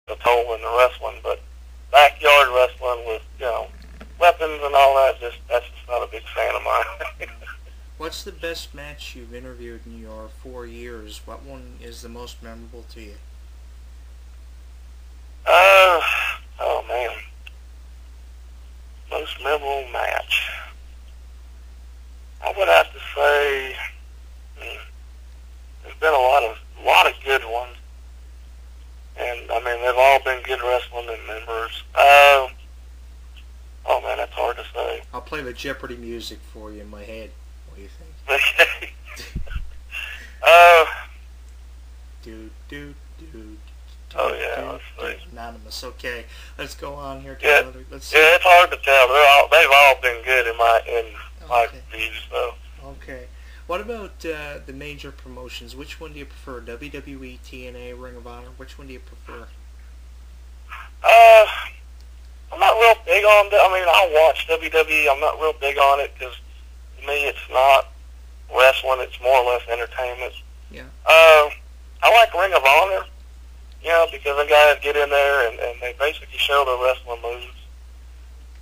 a toll in the wrestling, but backyard wrestling with, weapons and all that, that's just not a big fan of mine. What's the best match you've interviewed in your 4 years? What one is the most memorable to you? uh, oh man, most memorable match. I would have to say, there's been a lot of good ones, and I mean they've all been good wrestling and members. Oh man, that's hard to say. I'll play the Jeopardy music for you in my head. What do you think? Okay. uh, Do do do. oh yeah, let's see. Anonymous. Okay, let's go on here to Yeah, another. Let's see. yeah, it's hard to tell. They've all been good in my Okay. views. So, Okay. What about the major promotions? Which one do you prefer? WWE, TNA, Ring of Honor? Which one do you prefer? uh, I'm not real big on that. I mean, I watch WWE. I'm not real big on it because to me it's not wrestling. It's more or less entertainment. Yeah. I like Ring of Honor, because the guys get in there and they basically show their wrestling moves.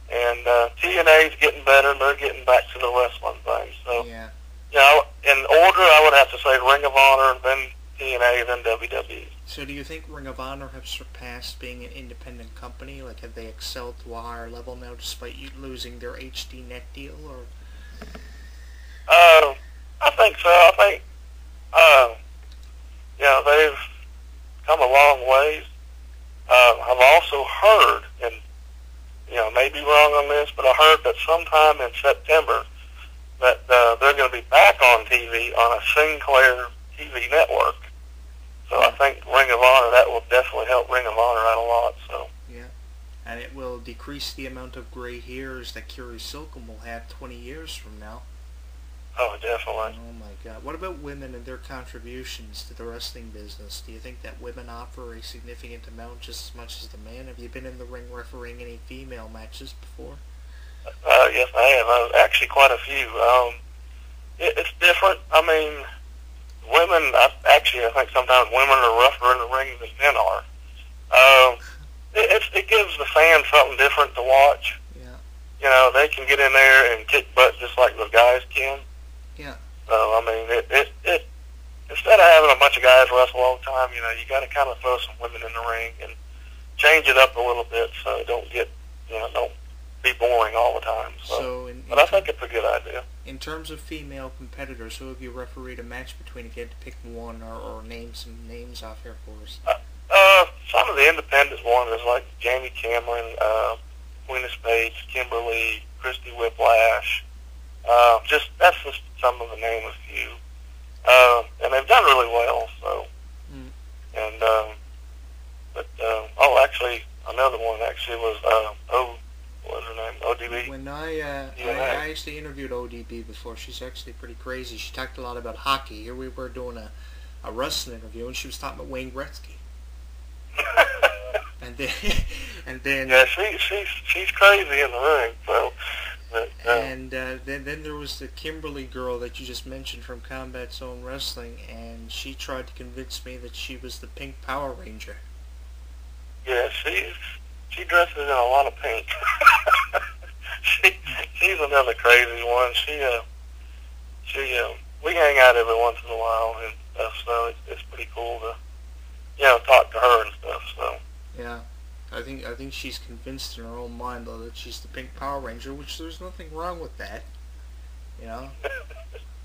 And TNA's getting better. They're getting back to the wrestling thing. So, Yeah. in order, I would have to say Ring of Honor, then TNA, then WWE. So do you think Ring of Honor have surpassed being an independent company? Like, have they excelled to a higher level now despite you losing their HD net deal? Or I think so. I think, they've come a long ways. I've also heard, and may be wrong on this, but I heard that sometime in September that they're going to be back on TV on a Sinclair TV network. So I think Ring of Honor, that will definitely help Ring of Honor out a lot. So yeah, and it will decrease the amount of gray hairs that Kerry Silcom will have 20 years from now. oh, definitely. Oh my God! What about women and their contributions to the wrestling business? Do you think that women offer a significant amount just as much as the men? Have you been in the ring refereeing any female matches before? Yes, I have. Actually, quite a few. It's different. I mean, I think sometimes women are rougher in the ring than men are. It gives the fans something different to watch. Yeah. They can get in there and kick butt just like the guys can. Yeah. So, I mean, it instead of having a bunch of guys wrestle all the time, you got to kind of throw some women in the ring and change it up a little bit so it don't get, don't be boring all the time. So, but I think it's a good idea. In terms of female competitors, who have you refereed a match between? If you had to pick one, or name some names off here for us. Some of the independent ones is like Jamie Cameron, Queen of Spades, Kimberly, Christy Whiplash. That's just some of the name of a few. And they've done really well. So, and actually another one actually was what was her name? ODB. When I actually interviewed ODB before. She's actually pretty crazy. She talked a lot about hockey. Here we were doing a wrestling interview, and she was talking about Wayne Gretzky. and then yeah, she's crazy in the ring. So, but, then there was the Kimberly girl that you just mentioned from Combat Zone Wrestling, and she tried to convince me that she was the Pink Power Ranger. yeah, she dresses in a lot of pink. She's another crazy one. We hang out every once in a while and stuff, so it's pretty cool to talk to her and stuff. So yeah, I think she's convinced in her own mind though that she's the Pink Power Ranger, which there's nothing wrong with that.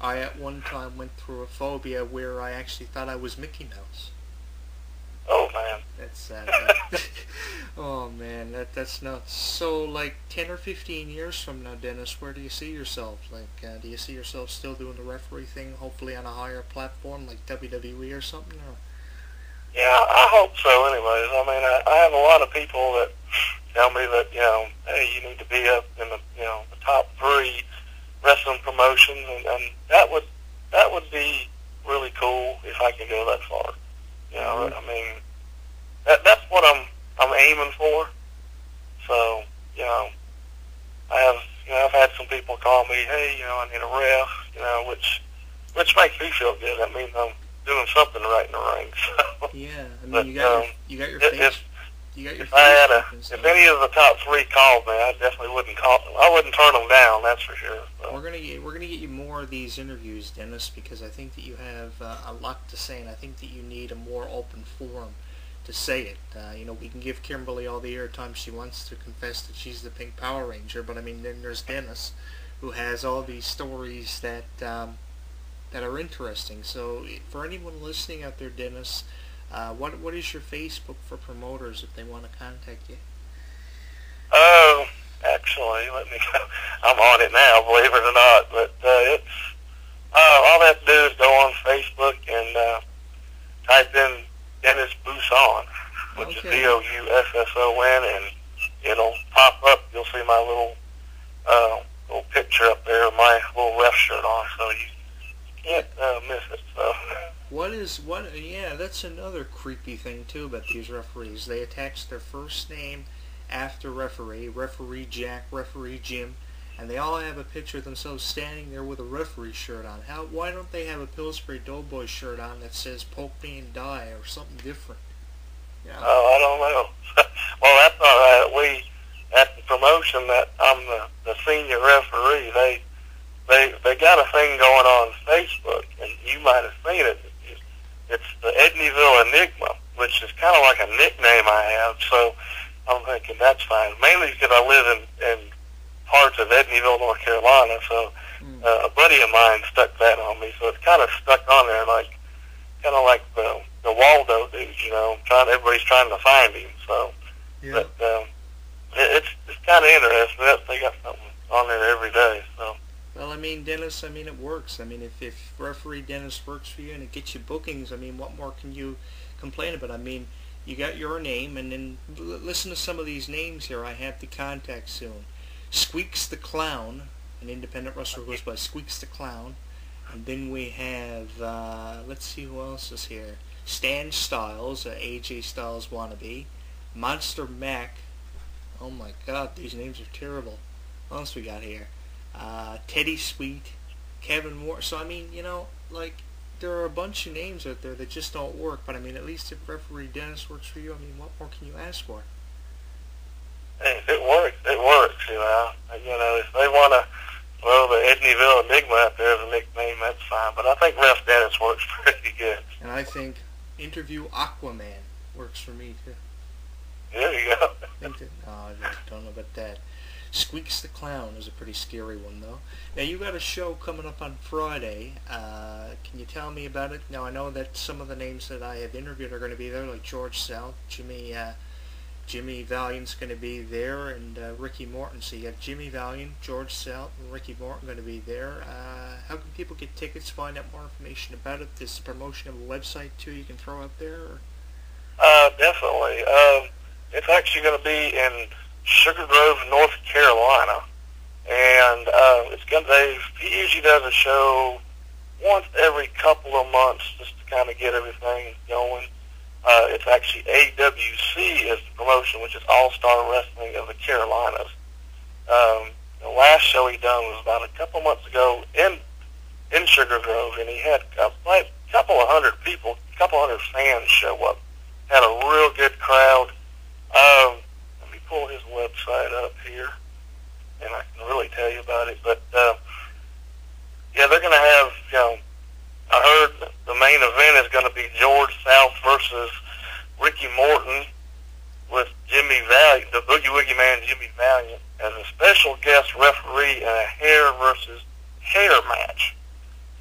I at one time went through a phobia where I actually thought I was Mickey Mouse. oh man, That's sad. Oh man, that's nuts. So like 10 or 15 years from now, Dennis, where do you see yourself? Like, do you see yourself still doing the referee thing, hopefully on a higher platform like WWE or something? Or? yeah, I hope so. Anyways, I mean, I have a lot of people that tell me that hey, you need to be up in the top 3 wrestling promotions, and that would be really cool if I could go that far. I mean, that's what I'm aiming for. So, I've had some people call me, hey, I need a ref, which makes me feel good. That means I'm doing something right in the ring. So, Yeah, I mean, but, you got your face. You got your if I had Facebook and stuff. if any of the top three called me, I definitely wouldn't call them. I wouldn't turn them down. That's for sure. So. We're gonna get you more of these interviews, Dennis, because I think that you have a lot to say, and I think that you need a more open forum to say it. We can give Kimberly all the airtime she wants to confess that she's the Pink Power Ranger, but I mean, then there's Dennis, who has all these stories that are interesting. So, for anyone listening out there, Dennis, what is your Facebook for promoters if they want to contact you? Actually, let me go. I'm on it now, believe it or not. But it's all I have to do is go on Facebook and type in Denis Bousson, which is Bousson, and it'll pop up. You'll see my little picture up there of my little ref shirt on, so you can't miss it. So. Yeah, that's another creepy thing too about these referees. They attach their first name after referee Jack, referee Jim, and they all have a picture of themselves standing there with a referee shirt on. Why don't they have a Pillsbury Doughboy shirt on that says "Poke me and die" or something different? Yeah. Oh, I don't know. Well, that's all right. We at the promotion that I'm the senior referee. They got a thing going on Facebook, and you might have seen it. It's the Edneyville Enigma, which is kind of like a nickname I have. So I'm thinking that's fine. Mainly because I live in parts of Edneyville, North Carolina. So a buddy of mine stuck that on me. So it's kind of stuck on there, kind of like the Waldo dude. Everybody's trying to find him. So, yeah. But it's kind of interesting. They got something on there every day. So. Well, I mean, Dennis, it works. I mean, if referee Dennis works for you and it gets you bookings, I mean, what more can you complain about? I mean, you got your name, and then listen to some of these names here I have to contact soon. Squeaks the Clown, an independent wrestler who goes by Squeaks the Clown. And then we have, let's see who else is here. Stan Styles, AJ Styles wannabe. Monster Mac. Oh my god, these names are terrible. What else we got here? Teddy Sweet, Kevin Moore. So, I mean, there are a bunch of names out there that just don't work. But, I mean, at least if referee Dennis works for you, I mean, what more can you ask for? Hey, if it works, it works, If they want to throw the Edneyville Enigma out there as a nickname, that's fine. But I think Ref Dennis works pretty good. And I think Interview Aquaman works for me, too. There you go. I don't know about that. Squeaks the Clown is a pretty scary one, though. Now, you got a show coming up on Friday. Can you tell me about it? Now, I know that some of the names that I have interviewed are going to be there, like George South, Jimmy Valiant's going to be there, and Ricky Morton. So you got Jimmy Valiant, George South, and Ricky Morton going to be there. How can people get tickets, find out more information about it? There's a promotion of a website, too, you can throw out there? Or? Definitely. It's actually going to be in Sugar Grove, North Carolina, and he usually does a show once every couple of months just to kind of get everything going. It's actually AWC is the promotion, which is All-Star Wrestling of the Carolinas. The last show he done was about a couple months ago in Sugar Grove, and he had a couple of hundred people, a couple hundred fans show up. Had a real good crowd. Let me pull his website up here, and I can really tell you about it. But yeah, they're going to have, I heard the main event is going to be George South versus Ricky Morton with Jimmy Valiant, the Boogie Woogie Man Jimmy Valiant, as a special guest referee in a hair versus hair match.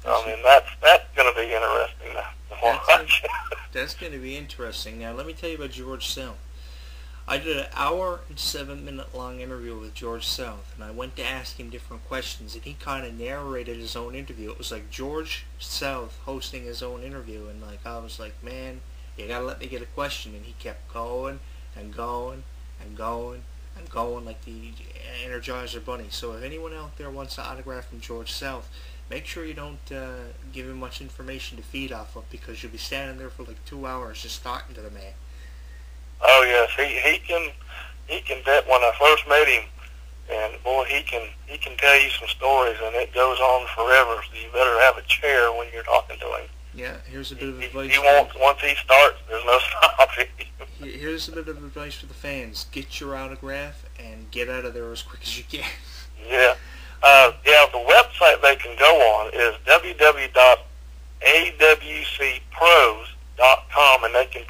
So, I mean, that's going to be interesting to watch. That's going to be interesting. Now, let me tell you about George South. I did an hour and 7-minute long interview with George South, and I went to ask him different questions, and he kind of narrated his own interview. It was like George South hosting his own interview, and I was like, man, you gotta let me get a question, and he kept going and going and going and going like the Energizer Bunny. So if anyone out there wants an autograph from George South, make sure you don't give him much information to feed off of, because you'll be standing there for like 2 hours just talking to the man. Oh yes, he can bet. When I first met him, and boy, he can tell you some stories, and it goes on forever. So you better have a chair when you're talking to him. Yeah, here's a bit of advice. He won't. Once he starts, there's no stopping. Here's a bit of advice for the fans: get your autograph and get out of there as quick as you can. Yeah. Yeah, the website they can go on is www.awcpros.com, and they can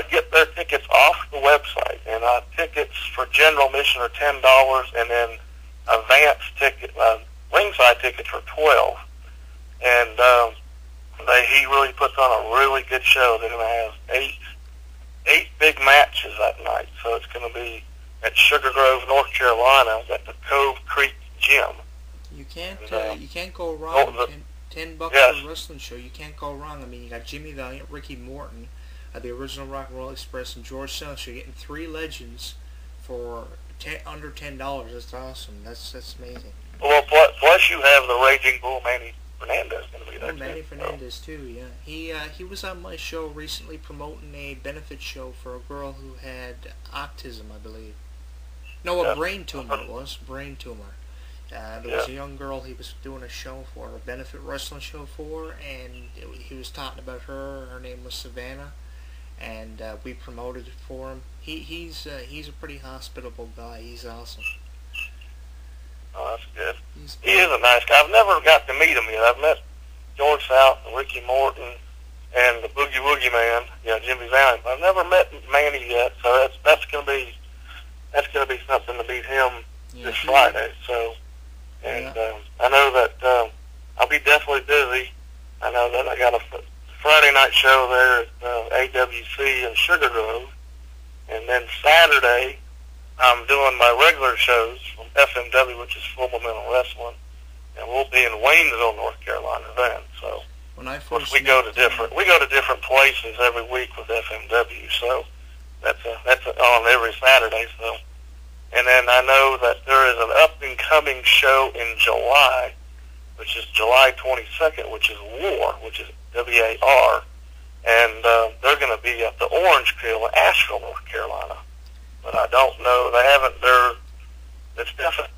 get their tickets off the website. And tickets for general admission are $10, and then advanced ringside tickets are $12. And he really puts on a really good show. They're going to have eight big matches that night, so it's going to be at Sugar Grove, North Carolina, at the Cove Creek Gym. You can't go wrong. $10 for a wrestling show. You can't go wrong. I mean, you got Jimmy Valiant, Ricky Morton, the original Rock and Roll Express, and George Silence. You're getting three legends for under $10. That's awesome. That's amazing. Well, plus you have the Raging Bull Manny Fernandez going to be there. Manny Fernandez too. Yeah, he was on my show recently promoting a benefit show for a girl who had autism, I believe. No, a brain tumor. It was brain tumor. There was a young girl he was doing a show for, a benefit wrestling show for, and he was talking about her. Her name was Savannah, and we promoted it for him. He's a pretty hospitable guy. He's awesome. Oh, that's good. He is a nice guy. I've never got to meet him yet. I've met George South and Ricky Morton and the Boogie Woogie Man, Jimmy Valiant. I've never met Manny yet, so that's going to be something to meet him this Friday. So. And I know that I'll be definitely busy. I know that I got a Friday night show there at AWC in Sugar Grove. And then Saturday, I'm doing my regular shows from FMW, which is Full Momentum Wrestling. And we'll be in Waynesville, North Carolina then. So of course, we go to different places every week with FMW. So that's on every Saturday. So. And then I know that there is an up-and-coming show in July, which is July 22nd, which is WAR, which is W-A-R. And they're going to be at the Orange Peel in Asheville, North Carolina. But I don't know. It's definitely